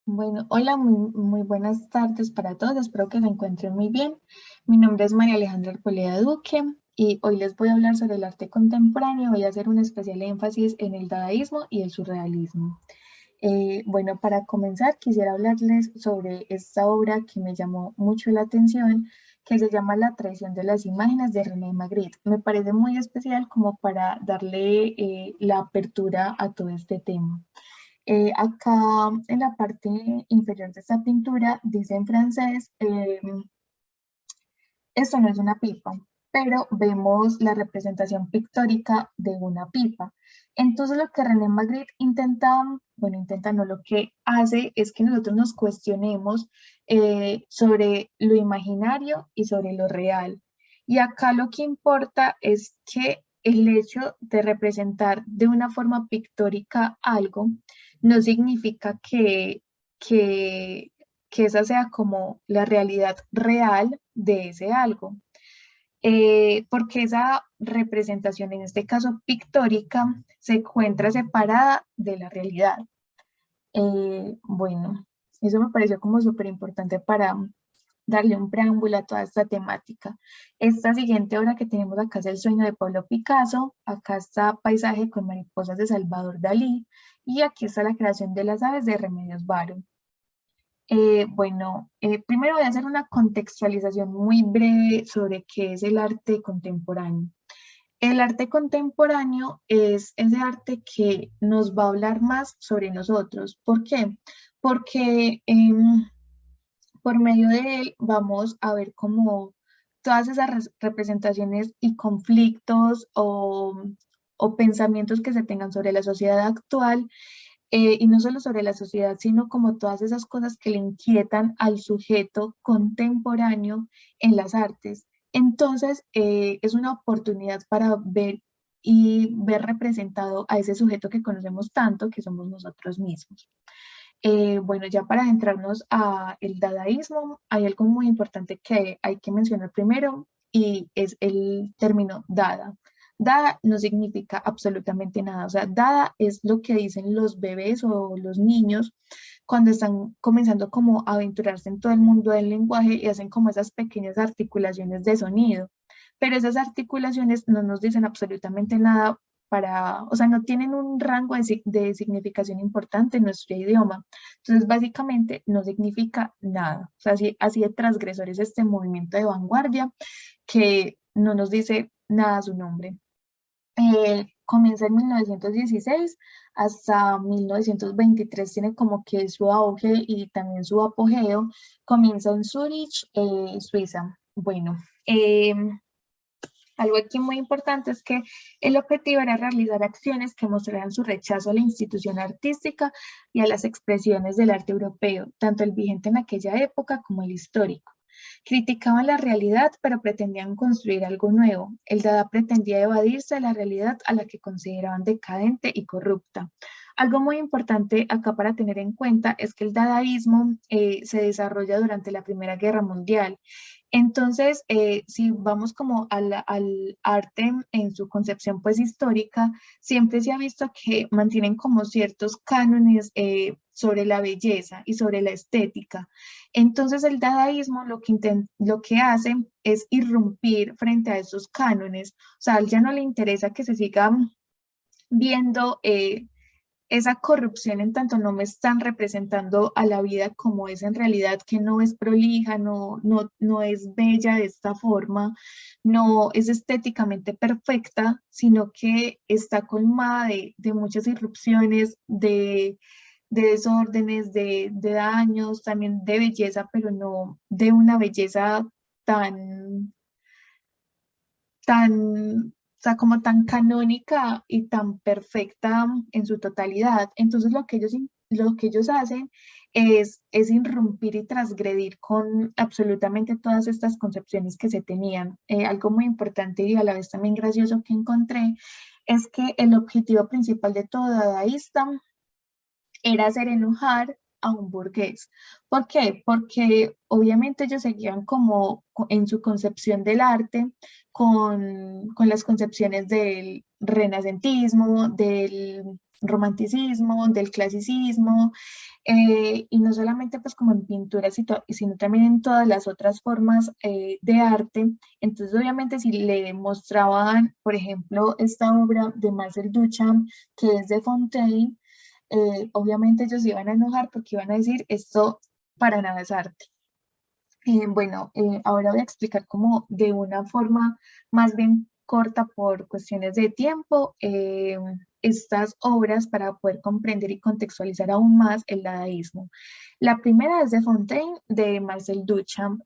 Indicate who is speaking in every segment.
Speaker 1: Bueno, hola, muy buenas tardes para todos. Espero que se encuentren muy bien. Mi nombre es María Alejandra Arboleda Duque y hoy les voy a hablar sobre el arte contemporáneo. Voy a hacer un especial énfasis en el dadaísmo y el surrealismo. Bueno, para comenzar, quisiera hablarles sobre esta obra que me llamó mucho la atención, que se llama La traición de las imágenes de René Magritte. Me parece muy especial como para darle la apertura a todo este tema. Acá en la parte inferior de esta pintura dice en francés, esto no es una pipa, pero vemos la representación pictórica de una pipa. Entonces lo que René Magritte intenta, bueno, intenta no, lo que hace es que nosotros nos cuestionemos sobre lo imaginario y sobre lo real. Y acá lo que importa es que el hecho de representar de una forma pictórica algo no significa que, que esa sea como la realidad real de ese algo. Porque esa representación, en este caso pictórica, se encuentra separada de la realidad. Bueno, eso me pareció como súper importante para darle un preámbulo a toda esta temática. Esta siguiente obra que tenemos acá es El sueño de Pablo Picasso, acá está Paisaje con mariposas de Salvador Dalí y aquí está La creación de las aves de Remedios Varo. Primero voy a hacer una contextualización muy breve sobre qué es el arte contemporáneo. El arte contemporáneo es ese arte que nos va a hablar más sobre nosotros. ¿Por qué? Porque por medio de él vamos a ver cómo todas esas representaciones y conflictos o pensamientos que se tengan sobre la sociedad actual, y no solo sobre la sociedad, sino como todas esas cosas que le inquietan al sujeto contemporáneo en las artes. Entonces, es una oportunidad para ver y ver representado a ese sujeto que conocemos tanto, que somos nosotros mismos. Bueno, ya para adentrarnos a el dadaísmo, hay algo muy importante que hay que mencionar primero y es el término dada. Dada no significa absolutamente nada, o sea, dada es lo que dicen los bebés o los niños cuando están comenzando como a aventurarse en todo el mundo del lenguaje y hacen como esas pequeñas articulaciones de sonido. Pero esas articulaciones no nos dicen absolutamente nada o sea, no tienen un rango de significación importante en nuestro idioma. Entonces, básicamente, no significa nada. O sea, así de transgresor es este movimiento de vanguardia que no nos dice nada su nombre. Comienza en 1916 hasta 1923, tiene como que su auge y también su apogeo. Comienza en Zurich, Suiza. Bueno, algo aquí muy importante es que el objetivo era realizar acciones que mostraran su rechazo a la institución artística y a las expresiones del arte europeo, tanto el vigente en aquella época como el histórico. Criticaban la realidad, pero pretendían construir algo nuevo. El Dada pretendía evadirse de la realidad a la que consideraban decadente y corrupta. Algo muy importante acá para tener en cuenta es que el dadaísmo se desarrolla durante la Primera Guerra Mundial. Entonces, si vamos como al arte en su concepción pues histórica, siempre se ha visto que mantienen como ciertos cánones sobre la belleza y sobre la estética. Entonces, el dadaísmo lo que hace es irrumpir frente a esos cánones. O sea, a él ya no le interesa que se siga viendo esa corrupción en tanto no me están representando a la vida como es en realidad, que no es prolija, no es bella de esta forma, no es estéticamente perfecta, sino que está colmada de muchas irrupciones, de desórdenes, de daños, también de belleza, pero no de una belleza tan o sea, como tan canónica y tan perfecta en su totalidad. Entonces lo que ellos hacen es irrumpir y transgredir con absolutamente todas estas concepciones que se tenían. Algo muy importante y a la vez también gracioso que encontré es que el objetivo principal de todo dadaísta era hacer enojar a un burgués. ¿Por qué? Porque obviamente ellos seguían como en su concepción del arte con las concepciones del renacentismo, romanticismo, del clasicismo, y no solamente pues como en pinturas, sino también en todas las otras formas de arte. Entonces obviamente si le mostraban, por ejemplo, esta obra de Marcel Duchamp, que es de Fontaine, obviamente ellos se iban a enojar porque iban a decir, esto para nada es arte. Bueno, ahora voy a explicar como de una forma más bien corta por cuestiones de tiempo estas obras para poder comprender y contextualizar aún más el dadaísmo. La primera es de Fontaine, de Marcel Duchamp.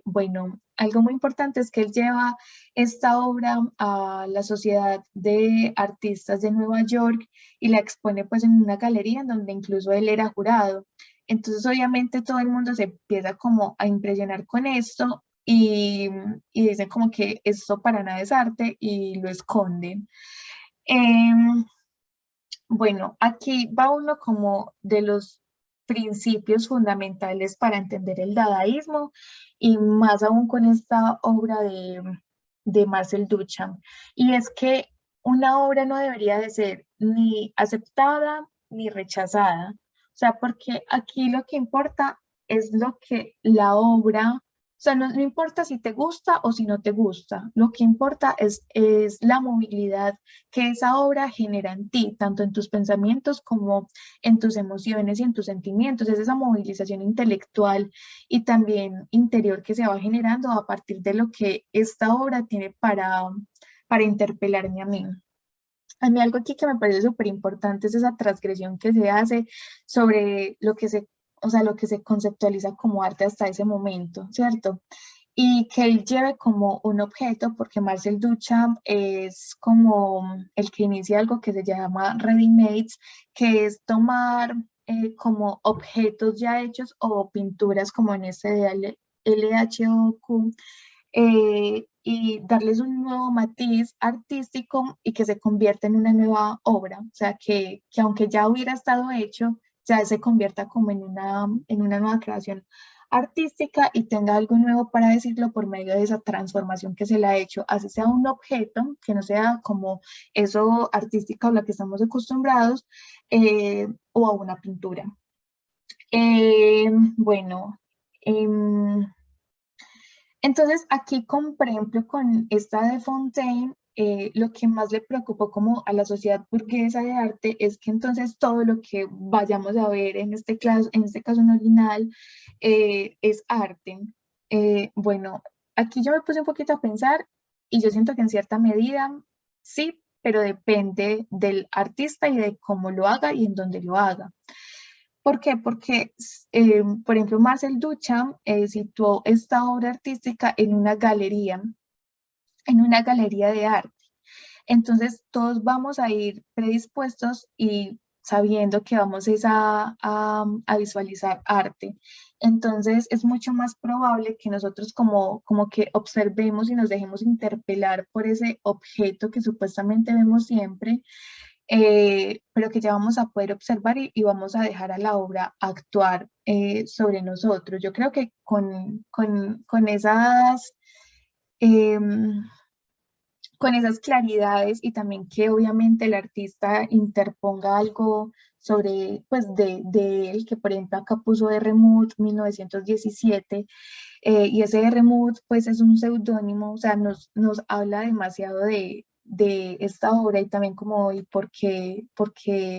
Speaker 1: Bueno, algo muy importante es que él lleva esta obra a la Sociedad de Artistas de Nueva York y la expone pues en una galería en donde incluso él era jurado. Entonces, obviamente, todo el mundo se empieza como a impresionar con esto y dicen como que esto para nada es arte y lo esconden. Em, bueno, aquí va uno como de los principios fundamentales para entender el dadaísmo y más aún con esta obra de Marcel Duchamp. Y es que una obra no debería de ser ni aceptada ni rechazada. O sea, porque aquí lo que importa es lo que la obra, o sea, no importa si te gusta o si no te gusta, lo que importa es la movilidad que esa obra genera en ti, tanto en tus pensamientos como en tus emociones y en tus sentimientos. Es esa movilización intelectual y también interior que se va generando a partir de lo que esta obra tiene para interpelarme a mí. A mí algo aquí que me parece súper importante es esa transgresión que se hace sobre lo que se, o sea, lo que se conceptualiza como arte hasta ese momento, ¿cierto? Y que él lleve como un objeto, porque Marcel Duchamp es como el que inicia algo que se llama ready-mades, que es tomar como objetos ya hechos o pinturas como en este de LHOQ y darles un nuevo matiz artístico y que se convierta en una nueva obra. O sea, que aunque ya hubiera estado hecho, ya se convierta como en una nueva creación artística y tenga algo nuevo para decirlo por medio de esa transformación que se le ha hecho, así sea un objeto, que no sea como eso artística a la que estamos acostumbrados, o a una pintura. Bueno, em, entonces, aquí, por ejemplo, con esta de Fontaine, lo que más le preocupó como a la sociedad burguesa de arte es que entonces todo lo que vayamos a ver en este caso en original, es arte. Bueno, aquí yo me puse un poquito a pensar y yo siento que en cierta medida sí, pero depende del artista y de cómo lo haga y en dónde lo haga. ¿Por qué? Porque, por ejemplo, Marcel Duchamp situó esta obra artística en una galería de arte. Entonces, todos vamos a ir predispuestos y sabiendo que vamos a visualizar arte. Entonces, es mucho más probable que nosotros como que observemos y nos dejemos interpelar por ese objeto que supuestamente vemos siempre, pero que ya vamos a poder observar y vamos a dejar a la obra actuar sobre nosotros. Yo creo que con esas, em, con esas claridades y también que obviamente el artista interponga algo sobre, pues, de él, que por ejemplo acá puso R. Mood 1917, y ese R. Mood, pues es un seudónimo, o sea, nos habla demasiado de esta obra y también como y por qué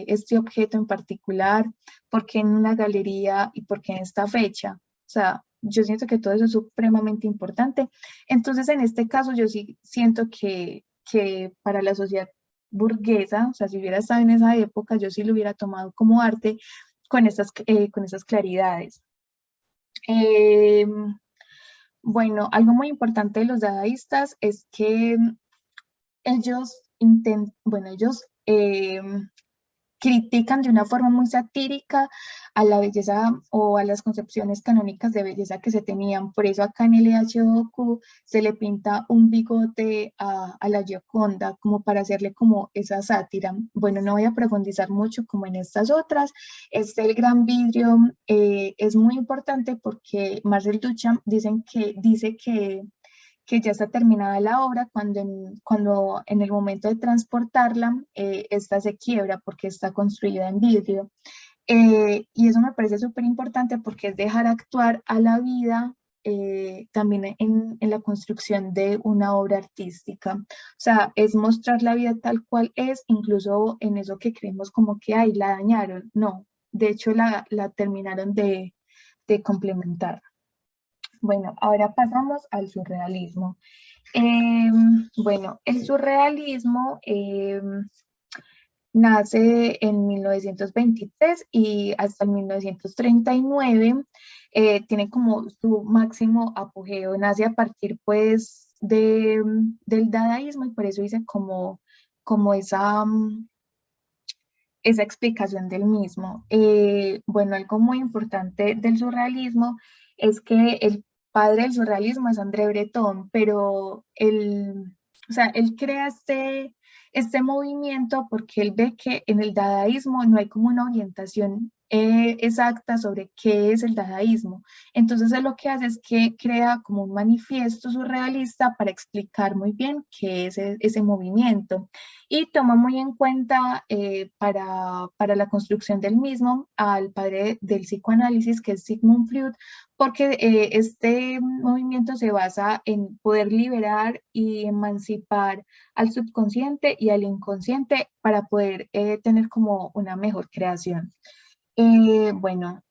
Speaker 1: este objeto en particular, por qué en una galería y por qué en esta fecha. O sea, yo siento que todo eso es supremamente importante. Entonces, en este caso, yo sí siento que para la sociedad burguesa, o sea, si hubiera estado en esa época, yo sí lo hubiera tomado como arte con estas claridades. Em, bueno, algo muy importante de los dadaístas es que ellos critican de una forma muy satírica a la belleza o a las concepciones canónicas de belleza que se tenían. Por eso acá en el Ehachi se le pinta un bigote a la Gioconda como para hacerle como esa sátira. Bueno, no voy a profundizar mucho como en estas otras. El gran vidrio es muy importante porque Marcel Duchamp dice que ya está terminada la obra, cuando en el momento de transportarla, esta se quiebra porque está construida en vidrio. Y eso me parece súper importante porque es dejar actuar a la vida también en la construcción de una obra artística. O sea, es mostrar la vida tal cual es, incluso en eso que creemos como que, ay, la dañaron. No, de hecho la terminaron de complementar. Bueno, ahora pasamos al surrealismo. Bueno, el surrealismo nace en 1923 y hasta el 1939 tiene como su máximo apogeo. Nace a partir pues del dadaísmo y por eso dice como esa explicación del mismo. Bueno, algo muy importante del surrealismo es que el padre del surrealismo es André Breton, pero o sea, él crea este movimiento porque él ve que en el dadaísmo no hay como una orientación exacta sobre qué es el dadaísmo. Entonces él lo que hace es que crea como un manifiesto surrealista para explicar muy bien qué es ese movimiento y toma muy en cuenta para la construcción del mismo al padre del psicoanálisis, que es Sigmund Freud, porque este movimiento se basa en poder liberar y emancipar al subconsciente y al inconsciente para poder tener como una mejor creación. Bueno,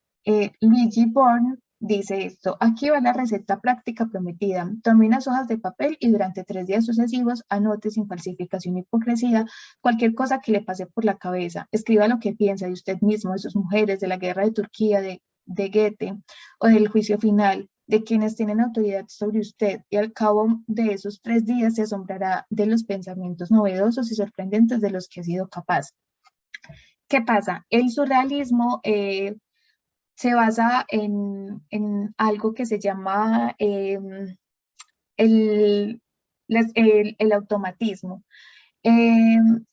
Speaker 1: Luigi Born dice esto: aquí va la receta práctica prometida. Tome unas hojas de papel y durante 3 días sucesivos anote sin falsificación ni hipocresía cualquier cosa que le pase por la cabeza. Escriba lo que piensa de usted mismo, de sus mujeres, de la guerra de Turquía, de Goethe o del juicio final, de quienes tienen autoridad sobre usted, y al cabo de esos 3 días se asombrará de los pensamientos novedosos y sorprendentes de los que ha sido capaz. ¿Qué pasa? El surrealismo se basa en algo que se llama el, el automatismo.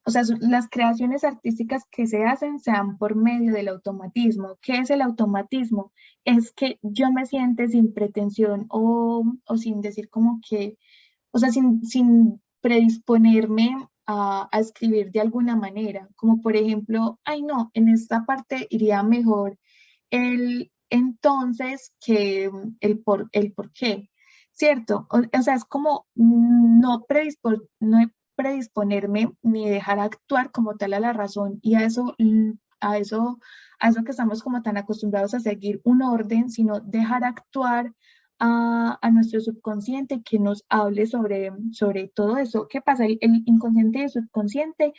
Speaker 1: O sea, las creaciones artísticas que se hacen se dan por medio del automatismo. ¿Qué es el automatismo? Es que yo me siente sin pretensión o sin decir como que, o sea, sin predisponerme a escribir de alguna manera, como por ejemplo, ay no, en esta parte iría mejor el entonces que el por qué, ¿cierto? O sea, es como no predisponerme ni dejar actuar como tal a la razón y a eso, a eso que estamos como tan acostumbrados a seguir un orden, sino dejar actuar a nuestro subconsciente que nos hable sobre todo eso. ¿Qué pasa? El inconsciente y el subconsciente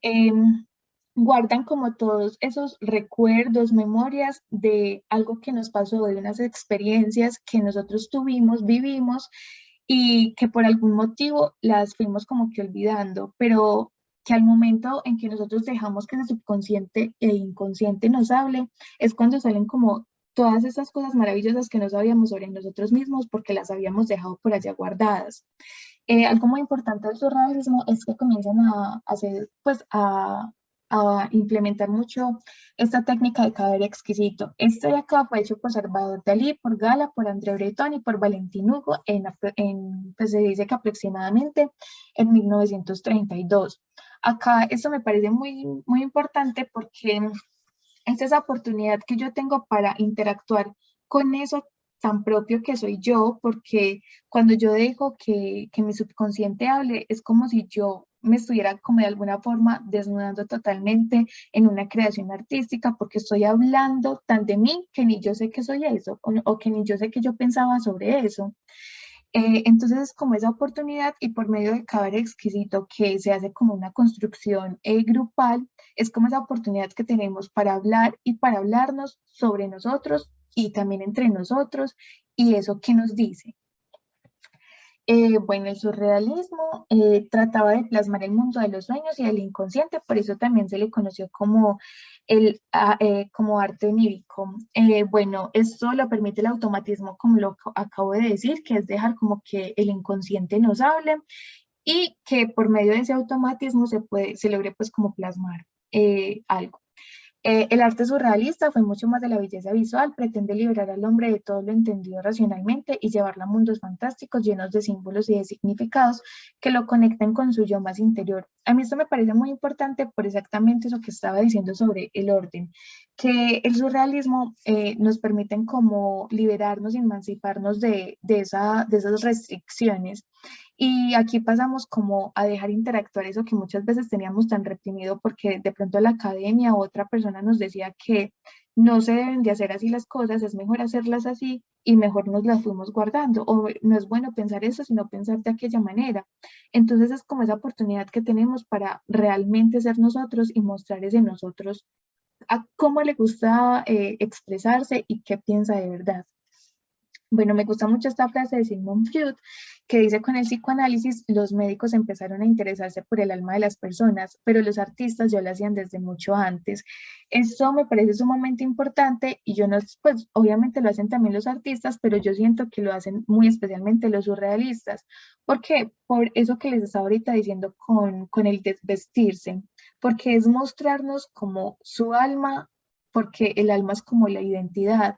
Speaker 1: em, guardan como todos esos recuerdos, memorias de algo que nos pasó, de unas experiencias que nosotros tuvimos, vivimos y que por algún motivo las fuimos como que olvidando, pero que al momento en que nosotros dejamos que el subconsciente e inconsciente nos hable, es cuando salen como todas esas cosas maravillosas que no sabíamos sobre nosotros mismos porque las habíamos dejado por allá guardadas. Algo muy importante del surrealismo es que comienzan a hacer, pues, a implementar mucho esta técnica de caber exquisito. Este de acá fue hecho por Salvador Dalí, por Gala, por André Breton y por Valentín Hugo pues se dice que aproximadamente en 1932. Acá esto me parece muy, muy importante porque es esa oportunidad que yo tengo para interactuar con eso tan propio que soy yo, porque cuando yo dejo que mi subconsciente hable, es como si yo me estuviera como de alguna forma desnudando totalmente en una creación artística, porque estoy hablando tan de mí que ni yo sé que soy eso, o que ni yo sé que yo pensaba sobre eso. Entonces es como esa oportunidad y por medio de Caber Exquisito, que se hace como una construcción grupal, es como esa oportunidad que tenemos para hablar y para hablarnos sobre nosotros y también entre nosotros y eso que nos dice. Bueno, el surrealismo trataba de plasmar el mundo de los sueños y del inconsciente, por eso también se le conoció como, como arte onírico. Bueno, esto lo permite el automatismo, como lo acabo de decir, que es dejar como que el inconsciente nos hable y que por medio de ese automatismo se logre pues como plasmar algo. El arte surrealista fue mucho más de la belleza visual, pretende liberar al hombre de todo lo entendido racionalmente y llevarlo a mundos fantásticos llenos de símbolos y de significados que lo conecten con su yo más interior. A mí esto me parece muy importante por exactamente eso que estaba diciendo sobre el orden, que el surrealismo nos permite como liberarnos y emanciparnos de esas restricciones. Y aquí pasamos como a dejar interactuar eso que muchas veces teníamos tan reprimido porque de pronto la academia o otra persona nos decía que no se deben de hacer así las cosas, es mejor hacerlas así y mejor nos las fuimos guardando. O no es bueno pensar eso, sino pensar de aquella manera. Entonces es como esa oportunidad que tenemos para realmente ser nosotros y mostrar ese nosotros a cómo le gusta expresarse y qué piensa de verdad. Bueno, me gusta mucho esta frase de Sigmund Freud que dice: con el psicoanálisis los médicos empezaron a interesarse por el alma de las personas, pero los artistas ya lo hacían desde mucho antes. Esto me parece sumamente importante y yo no, pues obviamente lo hacen también los artistas, pero yo siento que lo hacen muy especialmente los surrealistas. ¿Por qué? Por eso que les estaba ahorita diciendo con el desvestirse, porque es mostrarnos como su alma, porque el alma es como la identidad.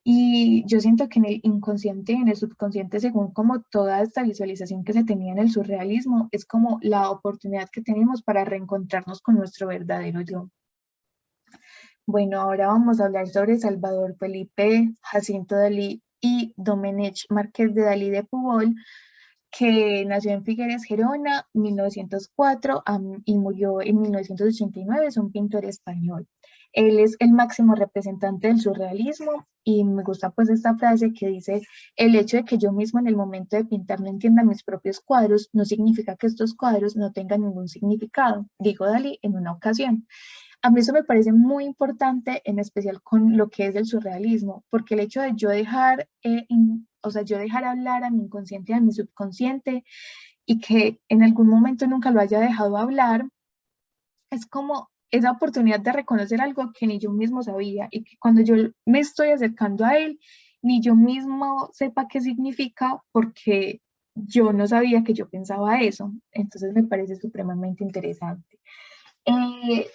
Speaker 1: Y yo siento que en el inconsciente y en el subconsciente, según como toda esta visualización que se tenía en el surrealismo, es como la oportunidad que tenemos para reencontrarnos con nuestro verdadero yo. Bueno, ahora vamos a hablar sobre Salvador Felipe Jacinto Dalí y Domenech Márquez de Dalí de Pujol, que nació en Figueres, Gerona, 1904 y murió en 1989, es un pintor español. Él es el máximo representante del surrealismo y me gusta pues esta frase que dice: el hecho de que yo mismo en el momento de pintar no entienda mis propios cuadros no significa que estos cuadros no tengan ningún significado, dijo Dalí en una ocasión. A mí eso me parece muy importante, en especial con lo que es el surrealismo, porque el hecho de yo dejar, o sea, yo dejar hablar a mi inconsciente y a mi subconsciente y que en algún momento nunca lo haya dejado hablar, es como esa oportunidad de reconocer algo que ni yo mismo sabía y que cuando yo me estoy acercando a él, ni yo mismo sepa qué significa porque yo no sabía que yo pensaba eso. Entonces me parece supremamente interesante.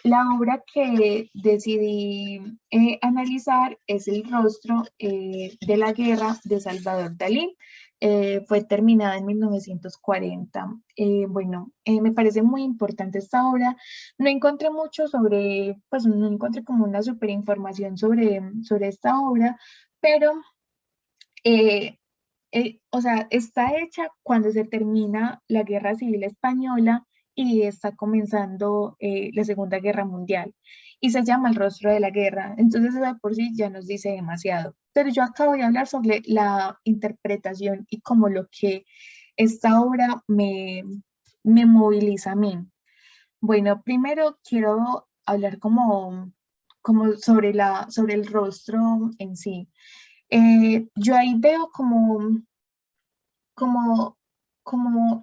Speaker 1: La obra que decidí analizar es El rostro de la guerra de Salvador Dalí. Fue terminada en 1940. Bueno, me parece muy importante esta obra. No encontré mucho sobre, pues no encontré como una super información sobre esta obra, pero eh, o sea, está hecha cuando se termina la Guerra Civil Española y está comenzando la Segunda Guerra Mundial. Y se llama El rostro de la guerra. Entonces, eso de por sí ya nos dice demasiado. Pero yo acabo de hablar sobre la interpretación y como lo que esta obra me moviliza a mí. Bueno, primero quiero hablar como sobre el rostro en sí. Yo ahí veo como, como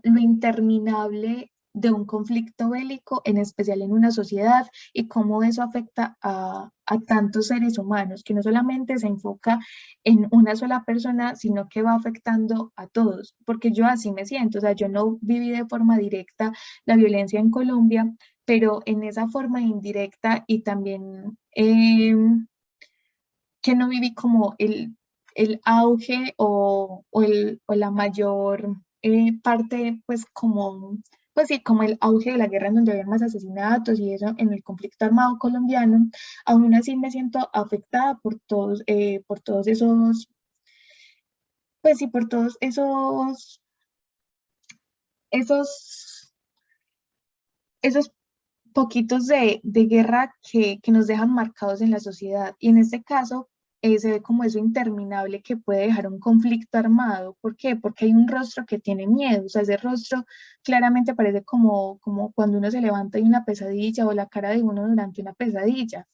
Speaker 1: lo interminable de un conflicto bélico, en especial en una sociedad, y cómo eso afecta a tantos seres humanos, que no solamente se enfoca en una sola persona, sino que va afectando a todos, porque yo así me siento, o sea, yo no viví de forma directa la violencia en Colombia, pero en esa forma indirecta y también que no viví como el auge o la mayor parte, pues como, pues sí, como el auge de la guerra en donde había más asesinatos y eso en el conflicto armado colombiano. Aún así me siento afectada por todos esos, pues sí, por todos esos, esos poquitos de guerra que nos dejan marcados en la sociedad. Y en este caso se ve como eso interminable que puede dejar un conflicto armado. ¿Por qué? Porque hay un rostro que tiene miedo. O sea, ese rostro claramente parece como cuando uno se levanta de una pesadilla o la cara de uno durante una pesadilla.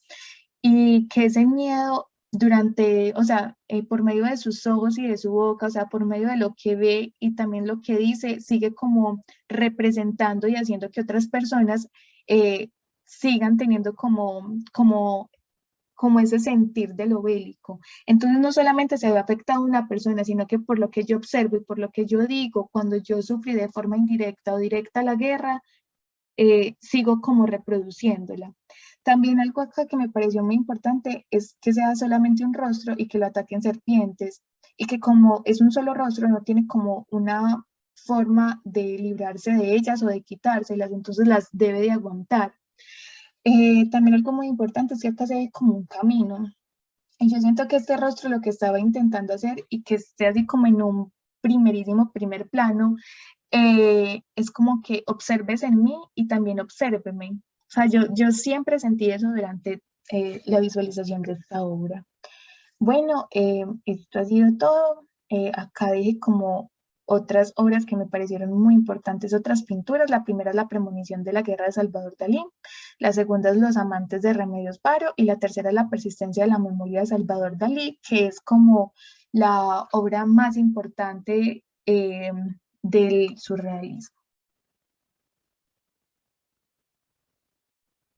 Speaker 1: Y que ese miedo durante, o sea, por medio de sus ojos y de su boca, o sea, por medio de lo que ve y también lo que dice, sigue como representando y haciendo que otras personas sigan teniendo como ese sentir de lo bélico. Entonces no solamente se ve afectado a una persona, sino que por lo que yo observo y por lo que yo digo, cuando yo sufrí de forma indirecta o directa la guerra, sigo como reproduciéndola. También algo acá que me pareció muy importante es que sea solamente un rostro y que lo ataquen serpientes y que como es un solo rostro no tiene como una forma de librarse de ellas o de quitárselas, entonces las debe de aguantar. También algo muy importante es que acá se ve como un camino. Y yo siento que este rostro lo que estaba intentando hacer y que esté así como en un primerísimo primer plano, es como que observes en mí y también obsérveme. O sea, yo siempre sentí eso durante la visualización de esta obra. Bueno, esto ha sido todo. Acá dije como otras obras que me parecieron muy importantes, otras pinturas. La primera es La premonición de la guerra de Salvador Dalí, la segunda es Los amantes de Remedios Varo y la tercera es La persistencia de la memoria de Salvador Dalí, que es como la obra más importante del surrealismo.